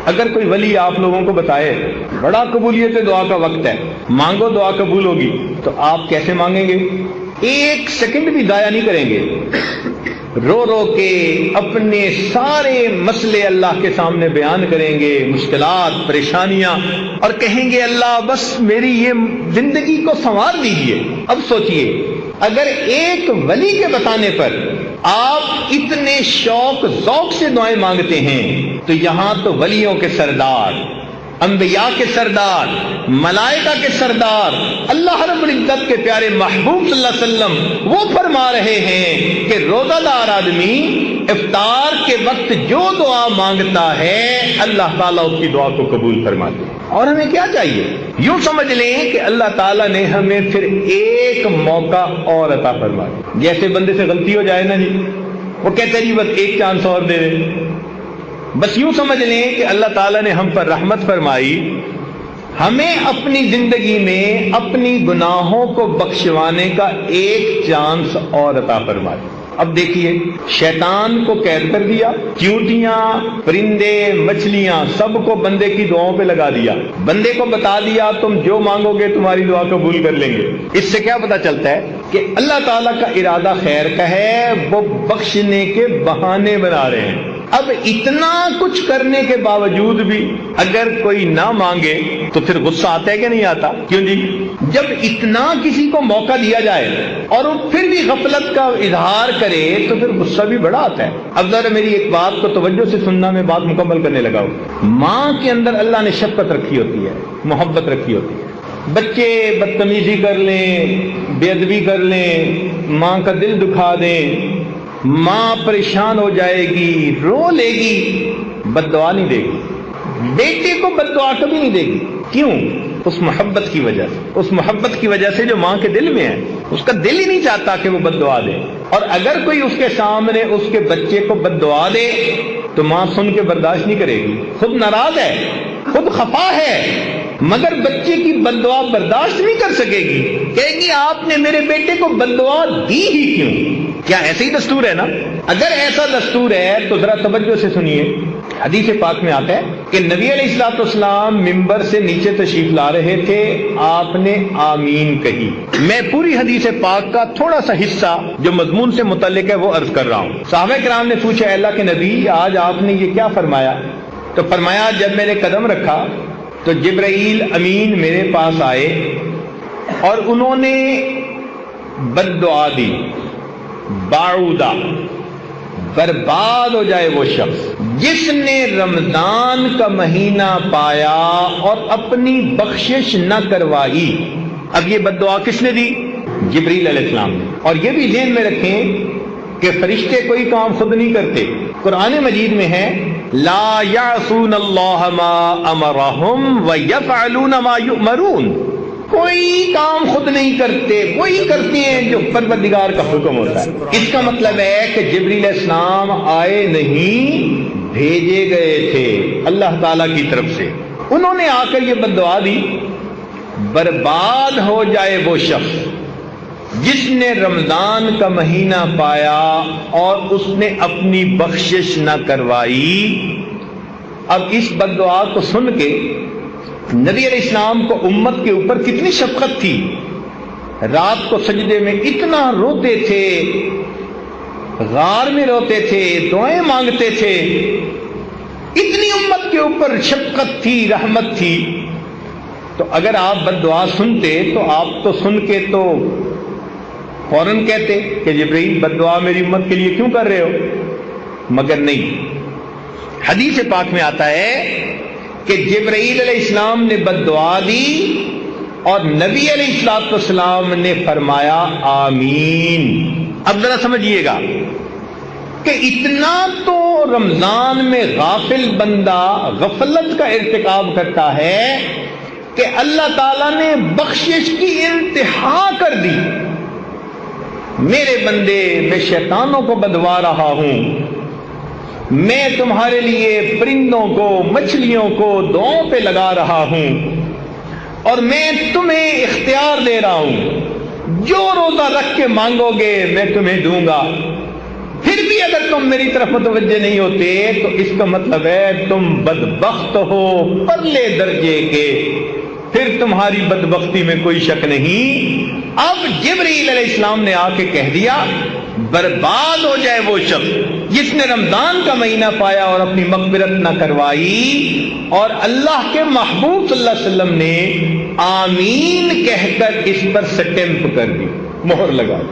اگر کوئی ولی آپ لوگوں کو بتائے بڑا قبولیت دعا کا وقت ہے، مانگو دعا قبول ہوگی، تو آپ کیسے مانگیں گے؟ ایک سیکنڈ بھی ضائع نہیں کریں گے، رو رو کے اپنے سارے مسئلے اللہ کے سامنے بیان کریں گے، مشکلات، پریشانیاں، اور کہیں گے اللہ بس میری یہ زندگی کو سنوار دیجیے۔ اب سوچئے اگر ایک ولی کے بتانے پر آپ اتنے شوق ذوق سے دعائیں مانگتے ہیں، تو یہاں تو ولیوں کے سردار، انبیاء کے سردار، ملائکہ کے سردار، اللہ رب العزت کے پیارے محبوب صلی اللہ علیہ وسلم وہ فرما رہے ہیں کہ روزہ دار آدمی افطار کے وقت جو دعا مانگتا ہے اللہ تعالیٰ اس کی دعا کو قبول فرماتے ہیں۔ اور ہمیں کیا چاہیے؟ یوں سمجھ لیں کہ اللہ تعالیٰ نے ہمیں پھر ایک موقع اور عطا فرما دیا۔ جیسے بندے سے غلطی ہو جائے نا جی، وہ کہتے جی بس ایک چانس اور دے دے۔ بس یوں سمجھ لیں کہ اللہ تعالیٰ نے ہم پر رحمت فرمائی، ہمیں اپنی زندگی میں اپنی گناہوں کو بخشوانے کا ایک چانس اور عطا فرما دیا۔ اب دیکھیے شیطان کو قید کر دیا، چیونٹیاں، پرندے، مچھلیاں سب کو بندے کی دعاؤں پہ لگا دیا، بندے کو بتا دیا تم جو مانگو گے تمہاری دعا قبول کر لیں گے۔ اس سے کیا پتہ چلتا ہے کہ اللہ تعالیٰ کا ارادہ خیر کا ہے، وہ بخشنے کے بہانے بنا رہے ہیں۔ اب اتنا کچھ کرنے کے باوجود بھی اگر کوئی نہ مانگے تو پھر غصہ آتا ہے کہ نہیں آتا؟ کیوں جی؟ جب اتنا کسی کو موقع دیا جائے اور وہ پھر بھی غفلت کا اظہار کرے تو پھر غصہ بھی بڑا آتا ہے۔ اب ذرا میری ایک بات کو توجہ سے سننا، میں بات مکمل کرنے لگا ہوں۔ ماں کے اندر اللہ نے شفقت رکھی ہوتی ہے، محبت رکھی ہوتی ہے۔ بچے بدتمیزی کر لیں، بے ادبی کر لیں، ماں کا دل دکھا دیں، ماں پریشان ہو جائے گی، رو لے گی، بد دعا نہیں دے گی۔ بیٹے کو بد دعا کبھی نہیں دے گی۔ کیوں؟ اس محبت کی وجہ سے، اس محبت کی وجہ سے جو ماں کے دل میں ہے، اس کا دل ہی نہیں چاہتا کہ وہ بد دعا دے۔ اور اگر کوئی اس کے سامنے اس کے بچے کو بد دعا دے تو ماں سن کے برداشت نہیں کرے گی، خود ناراض ہے، خود خفا ہے، مگر بچے کی بد دعا برداشت نہیں کر سکے گی، کہے گی آپ نے میرے بیٹے کو بد دعا دی ہی کیوں؟ کیا ایسے ہی دستور ہے نا؟ اگر ایسا دستور ہے تو ذرا توجہ سے سنیے۔ حدیث پاک میں آتا ہے کہ نبی علیہ الصلوۃ والسلام ممبر سے نیچے تشریف لا رہے تھے، آپ نے آمین کہی۔ میں پوری حدیث پاک کا تھوڑا سا حصہ جو مضمون سے متعلق ہے وہ عرض کر رہا ہوں۔ صحابہ کرام نے پوچھا اے اللہ کے نبی آج آپ نے یہ کیا فرمایا؟ تو فرمایا جب میں نے قدم رکھا تو جبرائیل امین میرے پاس آئے اور انہوں نے بد دعا دی، باعودہ، برباد ہو جائے وہ شخص جس نے رمضان کا مہینہ پایا اور اپنی بخشش نہ کروائی۔ اب یہ بد دعا کس نے دی؟ جبریل علیہ السلام نے۔ اور یہ بھی ذہن میں رکھیں کہ فرشتے کوئی کام خود نہیں کرتے۔ قرآن مجید میں ہے لا یعصون اللہ ما امرہم ویفعلون ما یؤمرون، کوئی کام خود نہیں کرتے، وہی کرتے ہیں جو پروردگار کا حکم ہوتا ہے۔ اس کا مطلب ہے کہ جبریل علیہ السلام آئے نہیں، بھیجے گئے تھے اللہ تعالیٰ کی طرف سے۔ انہوں نے آ کر یہ بد دعا دی، برباد ہو جائے وہ شخص جس نے رمضان کا مہینہ پایا اور اس نے اپنی بخشش نہ کروائی۔ اب اس بد دعا کو سن کے نبی علیہ السلام کو امت کے اوپر کتنی شفقت تھی، رات کو سجدے میں اتنا روتے تھے، غار میں روتے تھے، دعائیں مانگتے تھے، اتنی امت کے اوپر شفقت تھی، رحمت تھی۔ تو اگر آپ بد دعا سنتے تو آپ تو سن کے تو فوراً کہتے کہ جبرائیل بد دعا میری امت کے لیے کیوں کر رہے ہو، مگر نہیں۔ حدیث پاک میں آتا ہے کہ جبرائیل علیہ السلام نے بد دعا دی اور نبی علیہ السلام نے فرمایا آمین۔ اب ذرا سمجھیے گا کہ اتنا تو رمضان میں غافل بندہ غفلت کا ارتکاب کرتا ہے کہ اللہ تعالیٰ نے بخشش کی انتہا کر دی۔ میرے بندے میں شیطانوں کو بدوا رہا ہوں، میں تمہارے لیے پرندوں کو، مچھلیوں کو دعاؤں پہ لگا رہا ہوں اور میں تمہیں اختیار دے رہا ہوں، جو روزہ رکھ کے مانگو گے میں تمہیں دوں گا۔ پھر بھی بھی اگر تم میری طرف متوجہ نہیں ہوتے تو اس کا مطلب ہے تم بدبخت ہو پرلے درجے کے، پھر تمہاری بدبختی میں کوئی شک نہیں۔ اب جبرائیل علیہ السلام نے آ کے کہہ دیا برباد ہو جائے وہ شخص جس نے رمضان کا مہینہ پایا اور اپنی مغفرت نہ کروائی، اور اللہ کے محبوب صلی اللہ علیہ وسلم نے آمین کہہ کر اس پر سٹیمپ کر دی، مہر لگا دی۔